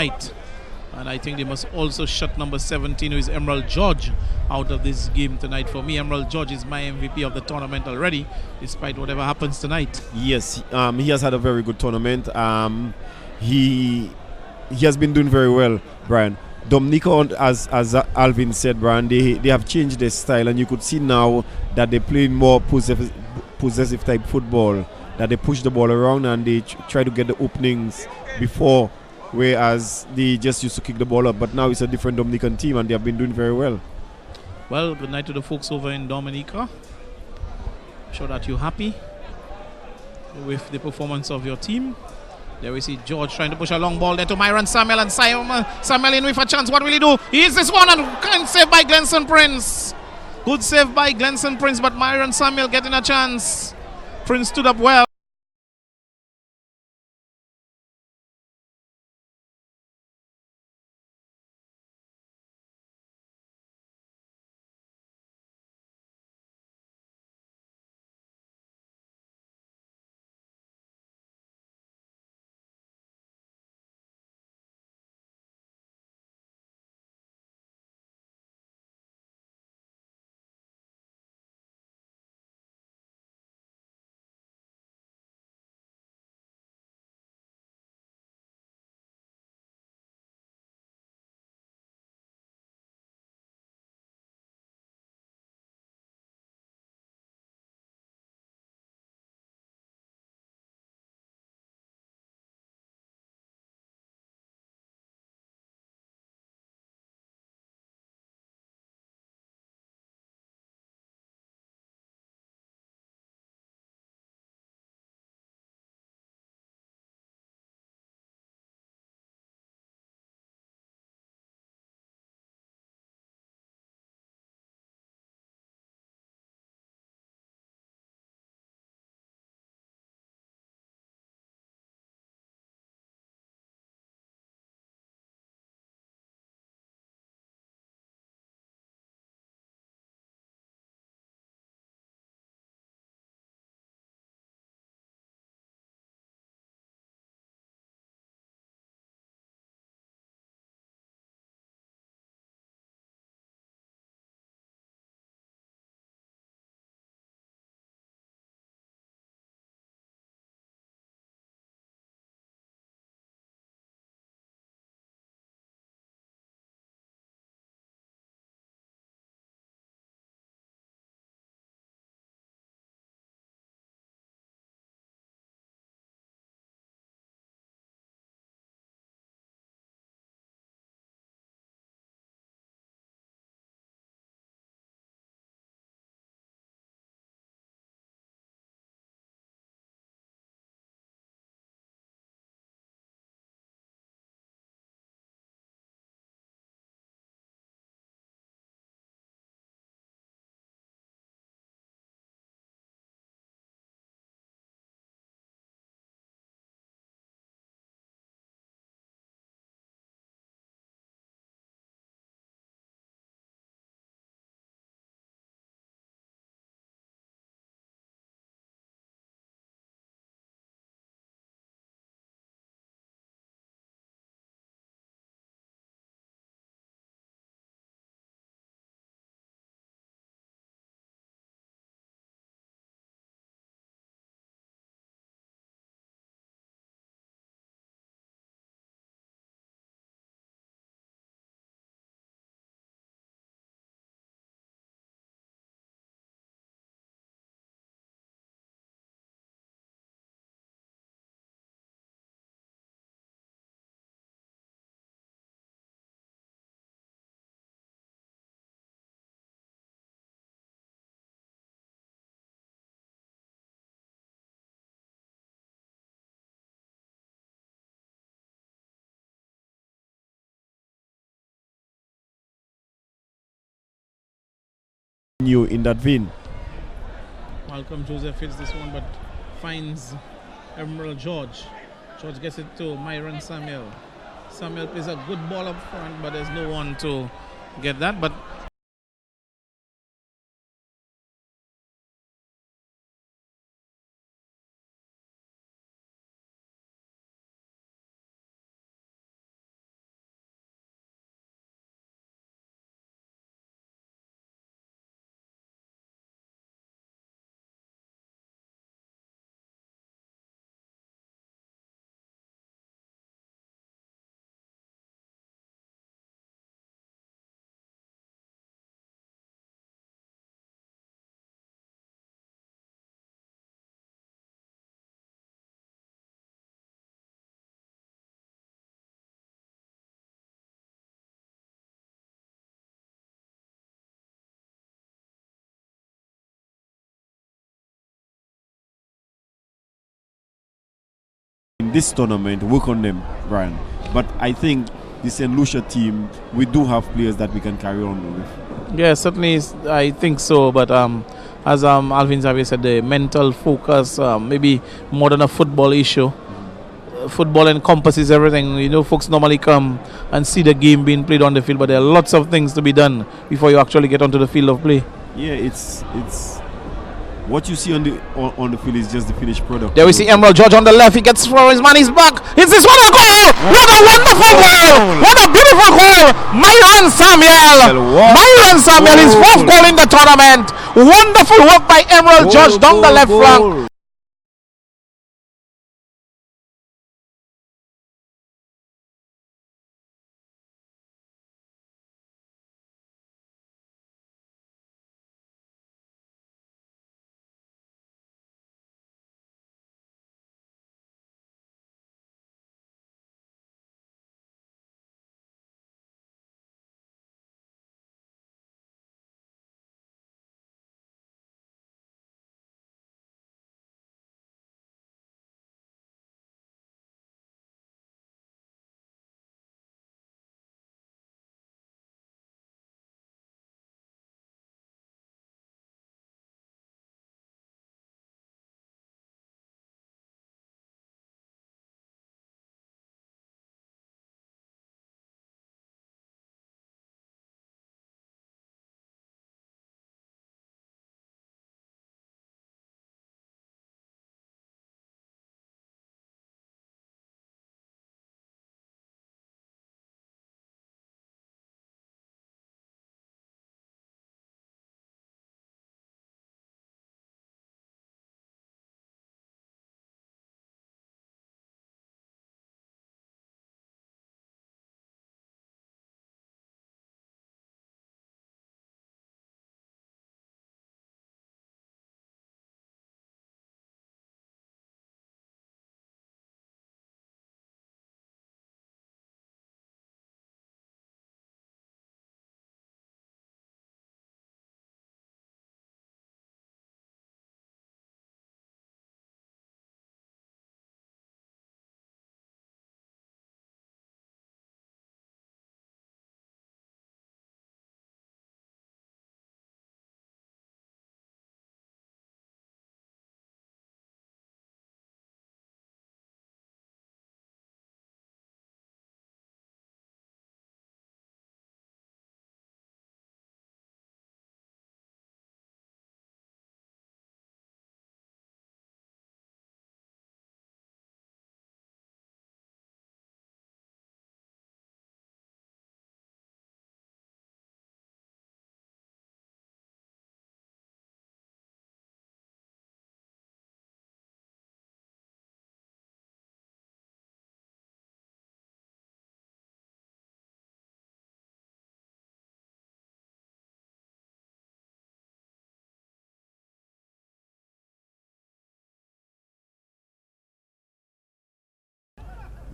tonight. And I think they must also shut number 17, who is Emerald George, out of this game tonight. For me, Emerald George is my MVP of the tournament already, despite whatever happens tonight. Yes, he has had a very good tournament. He has been doing very well, Brian. Dominica, as Alvin said, Brian, they have changed their style, and you could see now that they play more possessive type football, that they push the ball around and they try to get the openings before, whereas they just used to kick the ball up. But now it's a different Dominican team, and they have been doing very well. Well, good night to the folks over in Dominica. I'm sure that you're happy with the performance of your team. There we see George trying to push a long ball there to Myron Samuel, and Samuel in with a chance. What will he do? He is this one, and good save by Glenson Prince. Good save by Glenson Prince, but Myron Samuel getting a chance. Prince stood up well. You in that vein. Malcolm Joseph hits this one, but finds Emerald George. George gets it to Myron Samuel. Samuel plays a good ball up front, but there's no one to get that. But this tournament, work on them, Brian. But I think the St. Lucia team, we do have players that we can carry on with. Yeah, certainly, I think so. But as Alvin Xavier said, the mental focus, maybe more than a football issue. Football encompasses everything. You know, folks normally come and see the game being played on the field, but there are lots of things to be done before you actually get onto the field of play. Yeah, it's what you see on the field is just the finished product. There we see Emerald George on the left. He gets for his man. He's back. Is this one a goal? What a wonderful goal! What a beautiful goal! Myron Samuel, his fourth goal in the tournament. Wonderful work by Emerald George down the left flank.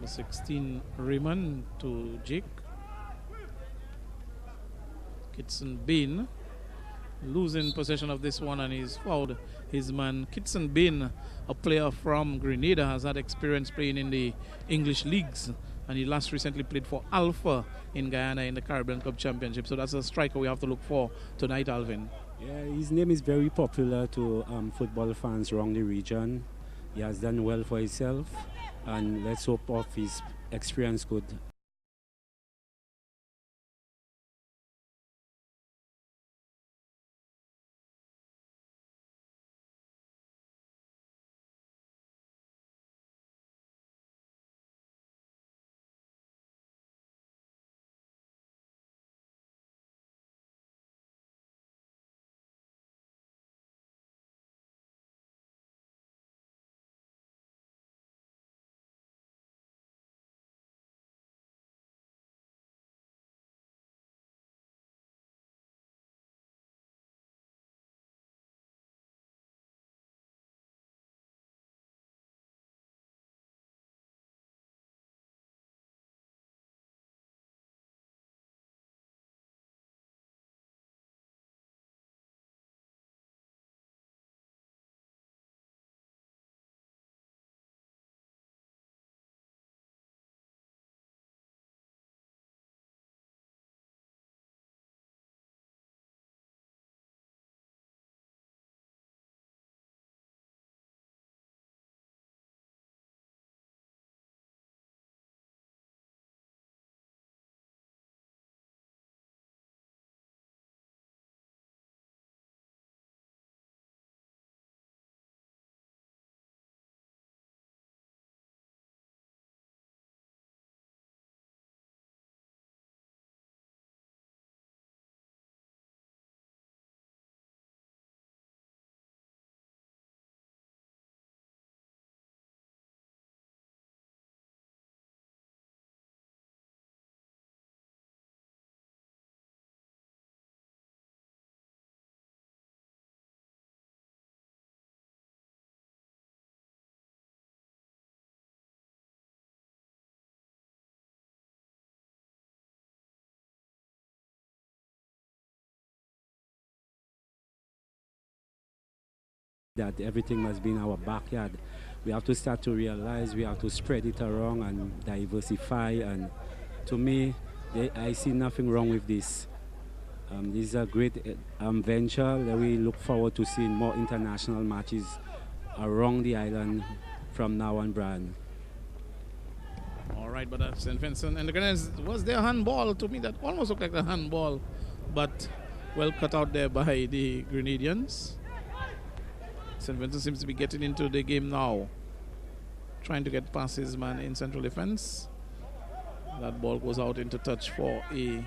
The 16 Raymond to Jake. Kitson Bain losing possession of this one, and he's fouled his man. Kitson Bain, a player from Grenada, has had experience playing in the English leagues, and he last recently played for Alpha in Guyana in the Caribbean Cup Championship. So that's a striker we have to look for tonight, Alvin. Yeah, his name is very popular to football fans around the region. He has done well for himself, and let's hope of his experience could that everything must be in our backyard. We have to start to realize we have to spread it around and diversify. And to me, I see nothing wrong with this. This is a great venture that we look forward to seeing more international matches around the island from now on, Brian. All right, but that's St. Vincent. And the Grenadians, was there a handball? To me, that almost looked like a handball, but well cut out there by the Grenadians. St. Vincent seems to be getting into the game now, trying to get past his man in central defense. That ball goes out into touch for a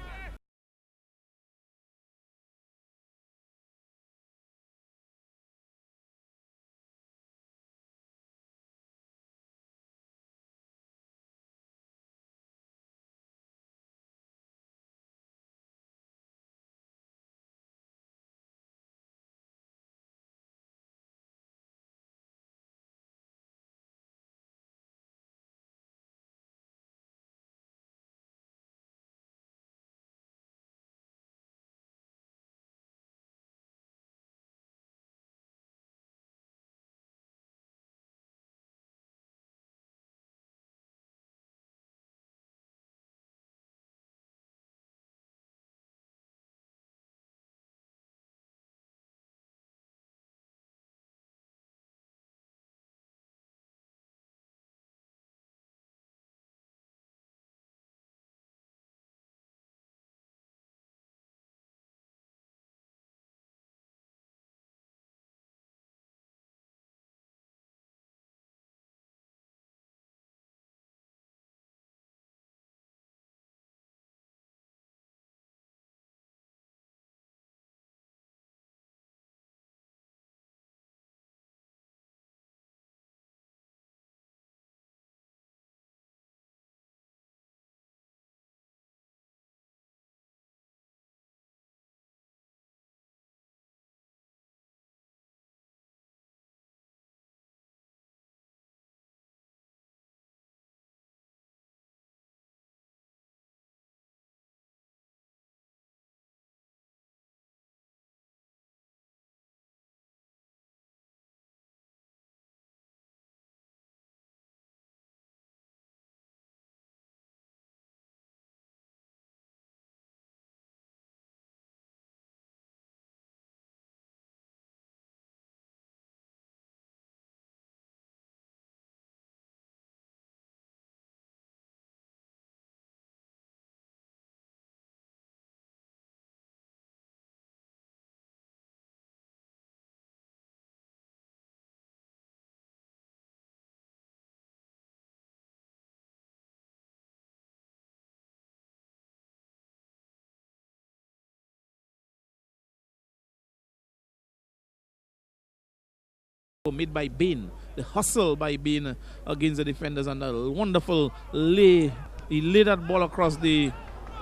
made by Bain. The hustle by Bain against the defenders, and a wonderful lay. He laid that ball across the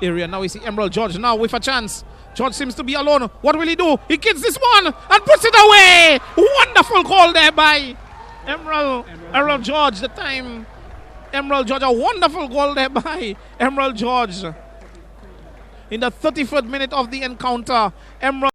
area. Now we see Emerald George now with a chance. George seems to be alone. What will he do? He kicks this one and puts it away. Wonderful call there by Emerald George. The time Emerald George, a wonderful goal there by Emerald George. In the 33rd minute of the encounter, Emerald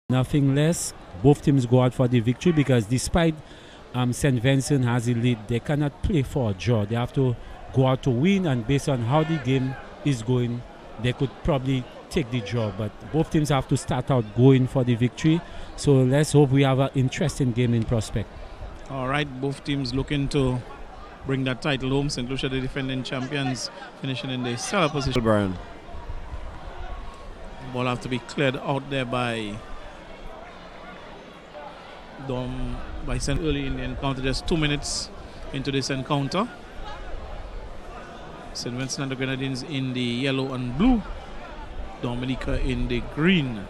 Nothing less. Both teams go out for the victory because despite St. Vincent has a lead, they cannot play for a draw. They have to go out to win, and based on how the game is going, they could probably take the draw. But both teams have to start out going for the victory. So let's hope we have an interesting game in prospect. All right, both teams looking to bring that title home. St. Lucia, the defending champions, finishing in the stellar position. Brian. Ball have to be cleared out there by St. early in the encounter, just 2 minutes into this encounter. St. Vincent and the Grenadines in the yellow and blue, Dominica in the green.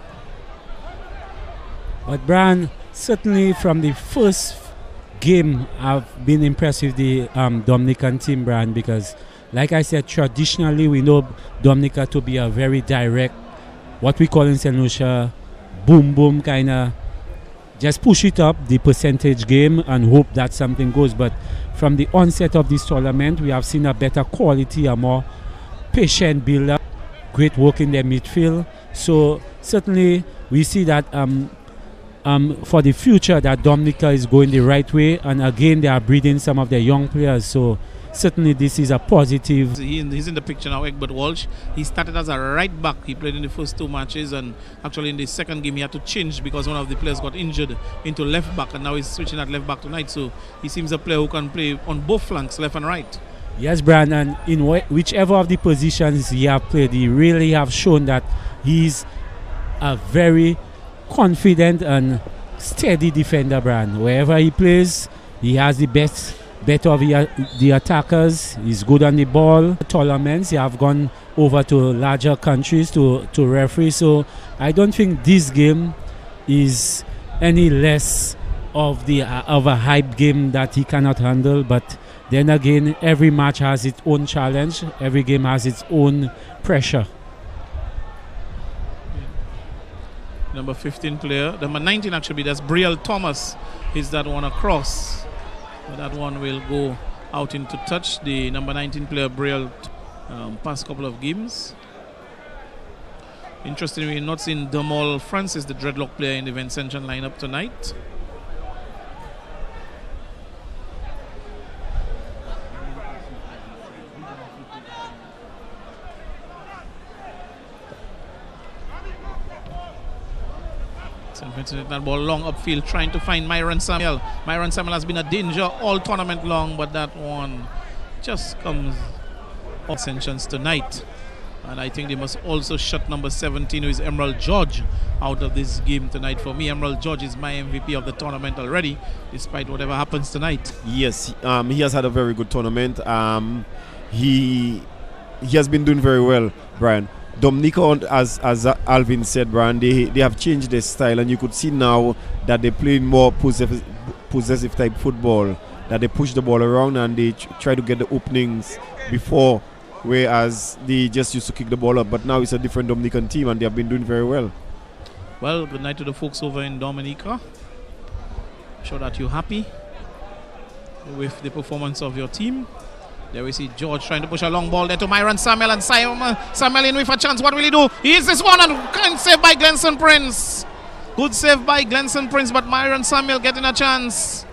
But Brian, certainly from the first game, I've been impressed with the Dominican team, Brian, because like I said, traditionally we know Dominica to be a very direct, what we call in St. Lucia, boom boom kind of, just push it up the percentage game and hope that something goes. But from the onset of this tournament, we have seen a better quality, a more patient build-up, great work in their midfield. So certainly we see that for the future that Dominica is going the right way, and again they are breeding some of their young players. So certainly this is a positive. He's in the picture now, Egbert Walsh. He started as a right back. He played in the first 2 matches, and actually in the second game he had to change because one of the players got injured into left back, and now he's switching at left back tonight. So he seems a player who can play on both flanks, left and right. Yes, Brian, and in whichever of the positions he have played, he really have shown that he's a very confident and steady defender, Brian. Wherever he plays, he has the better of the attackers. He's good on the ball. Tournaments, he have gone over to larger countries to referee. So I don't think this game is any less of a hype game that he cannot handle. But then again, every match has its own challenge. Every game has its own pressure. Number 15 player, number 19 actually, that's Brielle Thomas. Is that one across? But that one will go out into touch. The number 19 player, Brielle, past couple of games. Interestingly, we're not seeing Demal Francis, the dreadlock player, in the Vincent lineup tonight. St. Vincent, that ball long upfield, trying to find Myron Samuel. Myron Samuel has been a danger all tournament long, but that one just comes off sanctions tonight. And I think they must also shut number 17, who is Emerald George, out of this game tonight. For me, Emerald George is my MVP of the tournament already, despite whatever happens tonight. Yes, he has had a very good tournament. He has been doing very well, Brian. Dominica, as Alvin said, Brian, they have changed their style, and you could see now that they're playing more possessive type football, that they push the ball around and they try to get the openings before, whereas they just used to kick the ball up. But now it's a different Dominican team, and they have been doing very well. Well, good night to the folks over in Dominica. I'm sure that you're happy with the performance of your team. There we see George trying to push a long ball there to Myron Samuel, and Samuel in with a chance. What will he do? He is this one, and good save by Glenson Prince. Good save by Glenson Prince, but Myron Samuel getting a chance.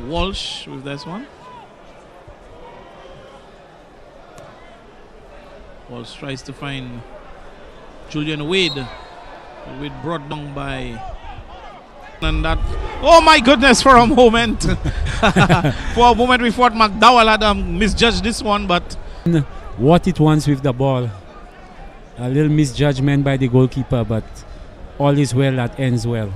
Walsh with this one. Walsh tries to find Julian Wade. Wade brought down by... And that, oh my goodness, for a moment. For a moment we thought McDowell had misjudged this one, but what it wants with the ball, a little misjudgment by the goalkeeper, but all is well that ends well.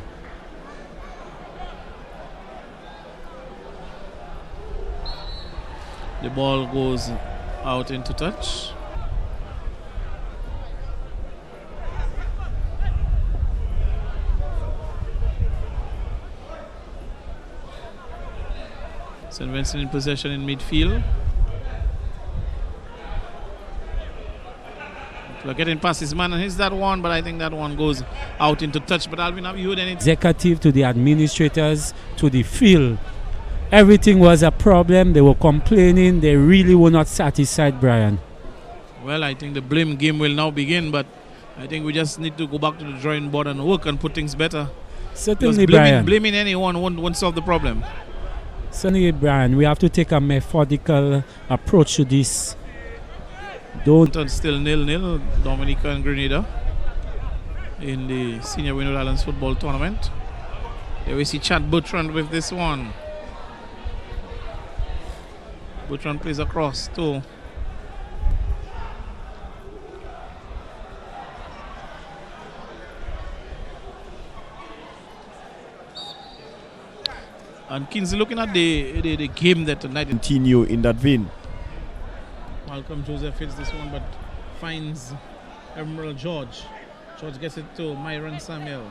The ball goes out into touch. St. Vincent in possession in midfield. They're getting past his man, and he's that one, but I think that one goes out into touch. But Alvin, have you heard anything? Executive, to the administrators, to the field, everything was a problem. They were complaining. They really were not satisfied, Brian. Well, I think the blame game will now begin, but I think we just need to go back to the drawing board and work and put things better. Certainly, Because Brian. blaming anyone won't solve the problem. Certainly, Brian. We have to take a methodical approach to this. Don't. Still 0-0, Dominica and Grenada in the Senior Windward Islands football tournament. There we see Chad Bertrand with this one. Bertrand plays across to and Kingsley looking at the game that tonight. Continue in that vein. Malcolm Joseph hits this one but finds Emerald George. George gets it to Myron Samuel.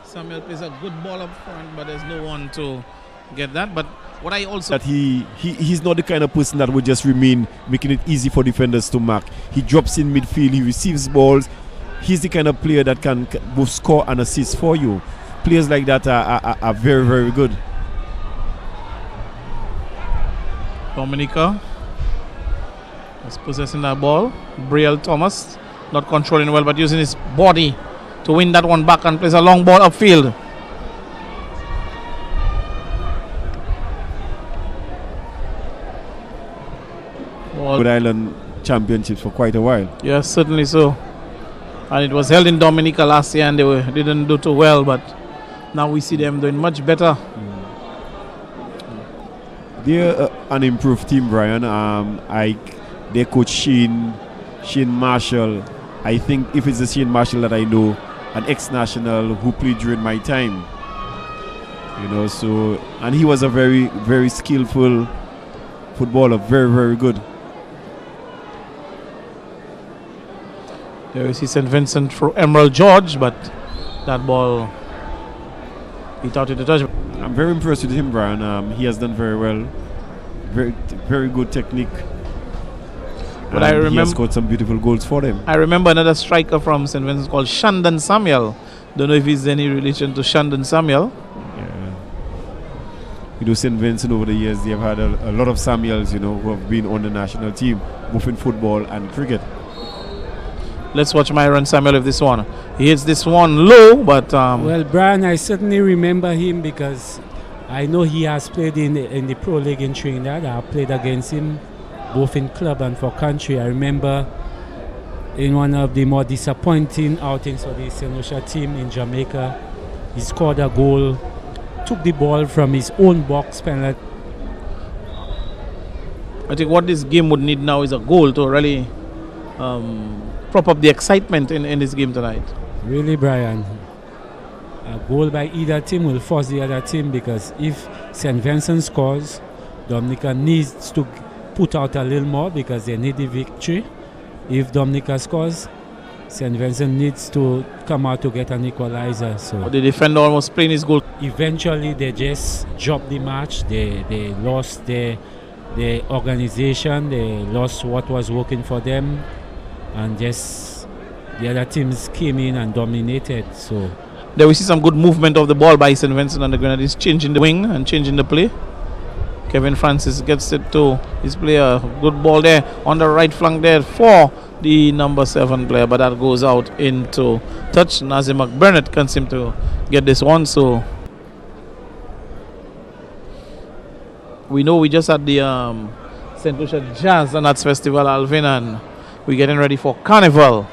Samuel plays a good ball up front, but there's no one to get that. But what I also That he's not the kind of person that would just remain making it easy for defenders to mark. He drops in midfield, he receives balls. He's the kind of player that can both score and assist for you. Players like that are very, very good. Dominica is possessing that ball. Brielle Thomas not controlling well, but using his body to win that one back and plays a long ball upfield. Good Island Championships for quite a while. Yes, certainly so. And it was held in Dominica last year and they didn't do too well, but now we see them doing much better. They're an improved team, Brian. Their coach Shane Marshall. I think if it's the Shane Marshall that I know, an ex-national who played during my time. So and he was a very, very skillful footballer, very, very good. There we see St. Vincent for Emerald George, but that ball hit out in the touch. I'm very impressed with him, Brian. He has done very well. Very, very good technique. But he has scored some beautiful goals for them. I remember another striker from St. Vincent called Shandon Samuel. Don't know if he's any relation to Shandon Samuel. Yeah. St. Vincent over the years, they have had a lot of Samuels, who have been on the national team, both in football and cricket. Let's watch Myron Samuel with this one. He hits this one low, but Well, Brian, I certainly remember him because I know he has played in the Pro League in Trinidad. I played against him both in club and for country. I remember in one of the more disappointing outings for the St. Lucia team in Jamaica, he scored a goal, took the ball from his own box penalty. I think what this game would need now is a goal to really prop up the excitement in this game tonight. Really, Brian, a goal by either team will force the other team, because if St. Vincent scores, Dominica needs to put out a little more because they need the victory. If Dominica scores, St. Vincent needs to come out to get an equalizer. So The defender almost playing his goal. eventually they just dropped the match. They lost their organization. They lost what was working for them, and just the other teams came in and dominated. So There we see some good movement of the ball by St. Vincent, and the Grenadiers changing the wing and changing the play. Kevin Francis gets it to his player. Good ball there on the right flank there for the number 7 player, but that goes out into touch. Nazim McBurnett can seem to get this one. So we know we just had the St. Lucia Jazz and Arts Festival, Alvin, and we're getting ready for Carnival.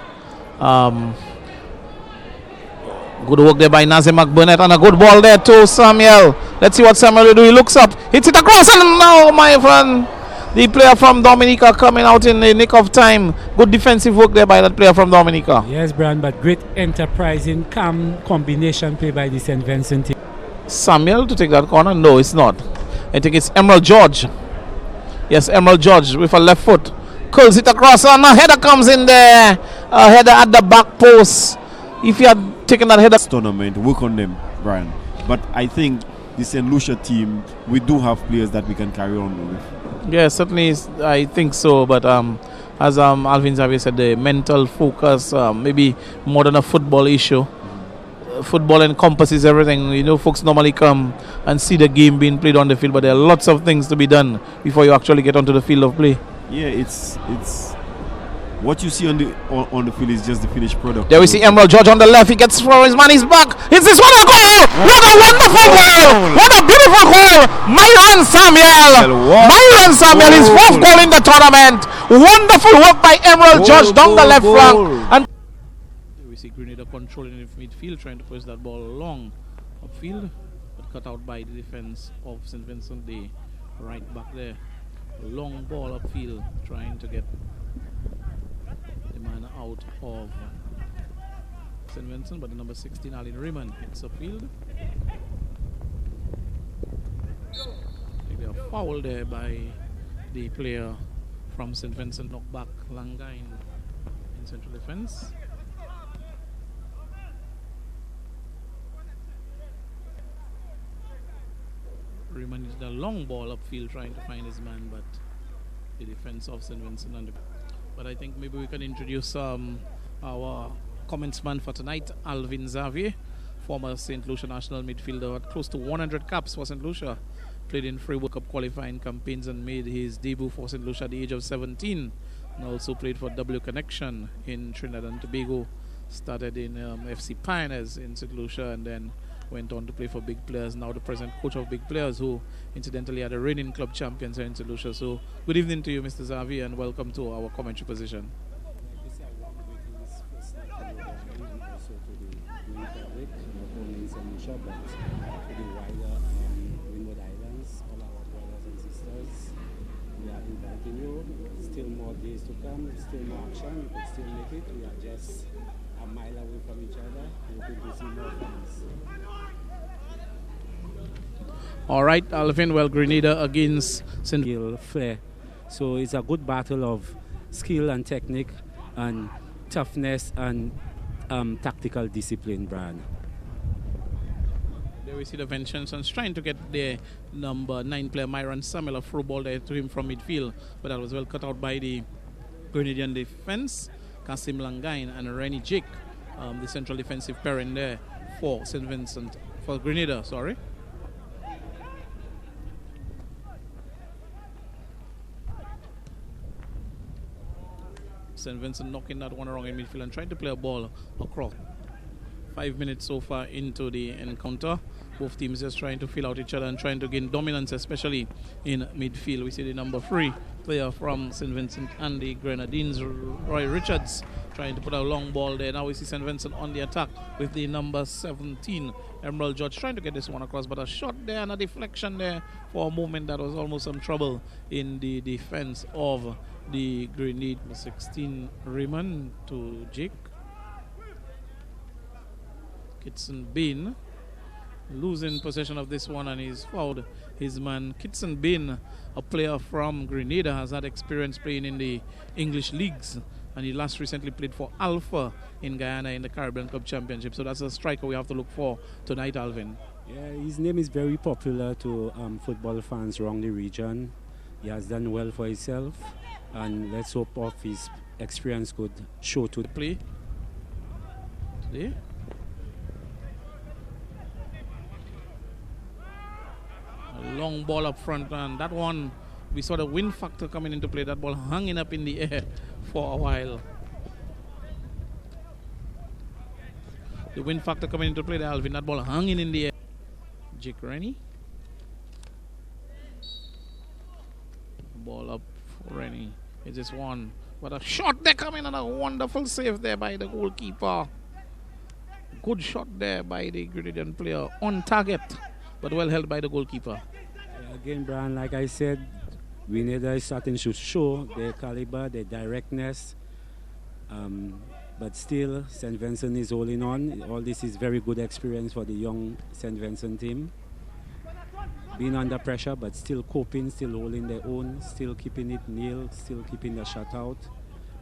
Good work there by Nazim McBurnett, and a good ball there to Samuel. Let's see what Samuel will do. He looks up, hits it across, and now, my friend, the player from Dominica coming out in the nick of time. Good defensive work there by that player from Dominica. yes, Brian, but great enterprising, calm combination play by the St. Vincent team. Samuel to take that corner? No, it's not. I think it's Emerald George. Yes, Emerald George with a left foot. Curls it across, and a header comes in there. A header at the back post. If you had taken that header. Tournament, work on them, Brian. But I think the St. Lucia team, we do have players that we can carry on with. Yeah, certainly, I think so. But as Alvin Xavier said, the mental focus, maybe more than a football issue. Football encompasses everything. Folks normally come and see the game being played on the field, but there are lots of things to be done before you actually get onto the field of play. Yeah, What you see on the field is just the finished product. There we see Emerald George on the left. He gets for his man. He's back. Is this one a goal? What a wonderful goal! What a beautiful goal! Myron Samuel, his fourth goal in the tournament. Wonderful work by Emerald George down the left flank. And we see Grenada controlling the midfield, trying to push that ball long upfield, but cut out by the defense of St. Vincent. The right back there. A long ball upfield, trying to get the man out of St. Vincent, but the number 16, Alin Riemann, hits upfield. They are fouled there by the player from St. Vincent, knocked back Langine in central defense. Riemann is the long ball upfield trying to find his man, but the defense of St. Vincent. But I think maybe we can introduce our comments man for tonight, Alvin Xavier, former St. Lucia national midfielder, had close to 100 caps for St. Lucia, played in 3 World Cup qualifying campaigns and made his debut for St. Lucia at the age of 17, and also played for W Connection in Trinidad and Tobago, started in FC Pioneers in St. Lucia, and then went on to play for Big Players, now the present coach of Big Players, who incidentally are the reigning club champions here in St. Lucia. So good evening to you, Mr. Xavier, and welcome to our commentary position. Still more days to come, still more action, we could still make it. We are just a mile away from each other, hoping to see more fans. All right, Alvin, well, Grenada against St. Flair. So it's a good battle of skill and technique and toughness and tactical discipline, Brian. There we see the Vincent trying to get the number 9 player Myron Samuel, a through ball there to him from midfield, but that was well cut out by the Grenadian defense. Kasim Langine and Rennie Jake, the central defensive pairing there for St. Vincent, for Grenada, sorry. St. Vincent knocking that one around in midfield and trying to play a ball across. 5 minutes so far into the encounter. Both teams just trying to fill out each other and trying to gain dominance, especially in midfield. We see the number 3 player from St. Vincent and the Grenadines, Roy Richards, trying to put a long ball there. Now we see St. Vincent on the attack with the number 17, Emerald George, trying to get this one across, but a shot there and a deflection there for a moment that was almost some trouble in the defense of the Grenade. 16, Raymond to Jake. Kitson Bain losing possession of this one, and he's fouled his man. Kitson Bain, a player from Grenada, has had experience playing in the English leagues, and he last recently played for Alpha in Guyana in the Caribbean Cup Championship. So that's a striker we have to look for tonight, Alvin. Yeah, his name is very popular to football fans around the region. He has done well for himself, and let's hope of his experience could show to play today. A long ball up front, and that one, we saw the wind factor coming into play. That ball hanging up in the air for a while. The wind factor coming into play there, Alvin. That ball hanging in the air. Jake Rennie. Ball up for Rennie. It's just one. But a shot there coming, and a wonderful save there by the goalkeeper. Good shot there by the Grenadian player. On target, but well held by the goalkeeper. Again, Brian, like I said, Grenada is starting to show their caliber, their directness. But still, St. Vincent is holding on. All this is very good experience for the young St. Vincent team. Being under pressure, but still coping, still holding their own, still keeping it nil, still keeping the shot out.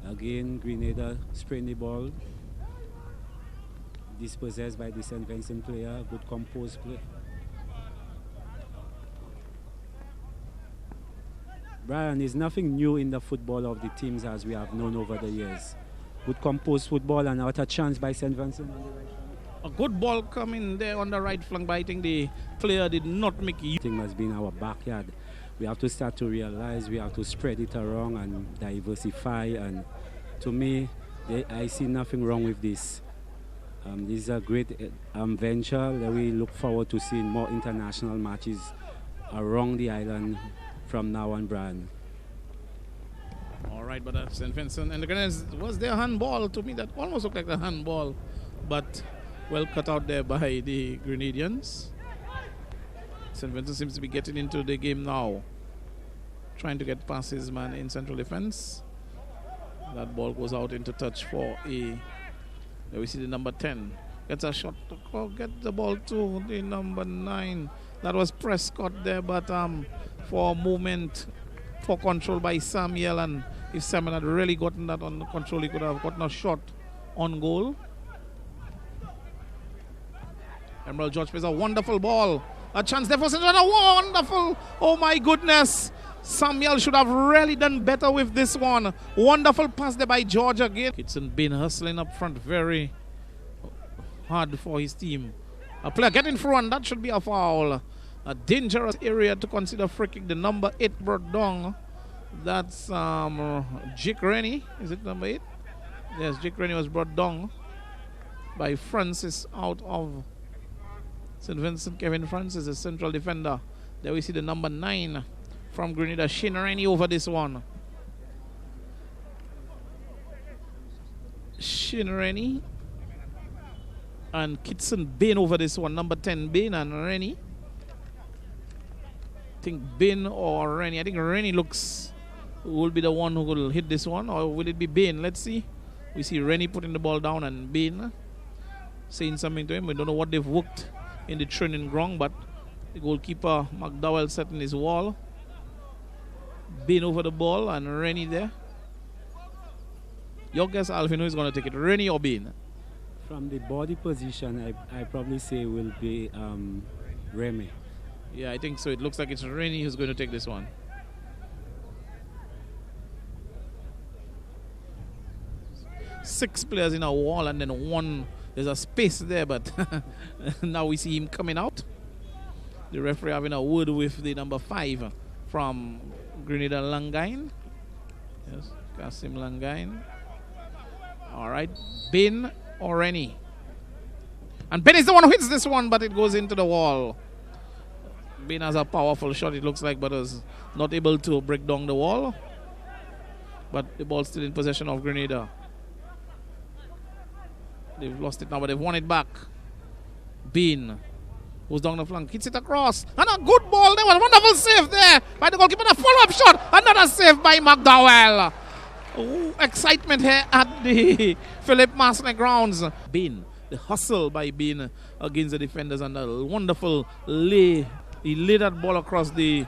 Again, Grenada spraying the ball. Dispossessed by the St. Vincent player. Good composed play. Brian, there's nothing new in the football of the teams as we have known over the years. Good composed football and out a chance by St. Vincent on the right flank. A good ball coming there on the right flank, but I think the player did not make it. Thing must be in our backyard. We have to start to realize we have to spread it around and diversify and to me, I see nothing wrong with this. This is a great venture that we look forward to seeing more international matches around the island from now on, Brian. All right, but that's St. Vincent. And the Grenadians, was there a handball? To me, that almost looked like a handball, but well cut out there by the Grenadians. St. Vincent seems to be getting into the game now, trying to get past his man in central defense. That ball goes out into touch for a... There we see the number 10. Gets a shot to get the ball to the number 9. That was Prescott there, but for a moment, for control by Samuel. And if Samuel had really gotten that under control, he could have gotten a shot on goal. Emerald George plays a wonderful ball. A chance there for St. Vincent. A wonderful, oh my goodness. Samuel should have really done better with this one. Wonderful pass there by George again. Kitson been hustling up front very hard for his team. A player getting through, and that should be a foul. A dangerous area to consider free kick. The number 8 brought down. That's Jake Rennie. Is it number 8? Yes, Jake Rennie was brought down by Francis out of St. Vincent. Kevin Francis, the central defender. There we see the number 9 from Grenada, Shane Rennie over this one. Shane Rennie and Kitson Bain over this one. Number 10, Bain and Rennie. I think Bain or Rennie. I think Rennie will be the one who will hit this one, or will it be Bain? Let's see. We see Rennie putting the ball down and Bain saying something to him. We don't know what they've worked in the training ground, but the goalkeeper McDowell setting his wall. Bain over the ball and Rennie there. Your guess, Alvin, who is going to take it, Rennie or Bain? From the body position, I probably say will be Remy. Yeah, I think so. It looks like it's Rennie who's going to take this one. Six players in a wall, and then one, there's a space there, but now we see him coming out. The referee having a word with the number 5 from Grenada, Langain. Yes, Kasim Langain. All right, Bain or Rennie. And Bain is the one who hits this one, but it goes into the wall. Bain has a powerful shot, it looks like, but is not able to break down the wall. But the ball's still in possession of Grenada. They've lost it now, but they've won it back. Bain goes down the flank, hits it across, and a good ball. There was a wonderful save there by the goalkeeper. A follow-up shot, another save by McDowell. Ooh, excitement here at the Philip Masne grounds. Bain, the hustle by Bain against the defenders, and a wonderful lay. He laid that ball across the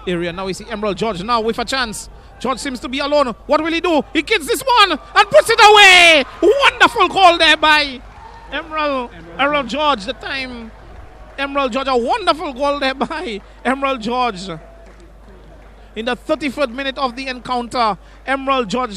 area. Now we see Emerald George now with a chance. George seems to be alone. What will he do? He gets this one and puts it away. Wonderful call there by Emerald George. The time Emerald George, a wonderful goal there by Emerald George. In the 33rd minute of the encounter, Emerald George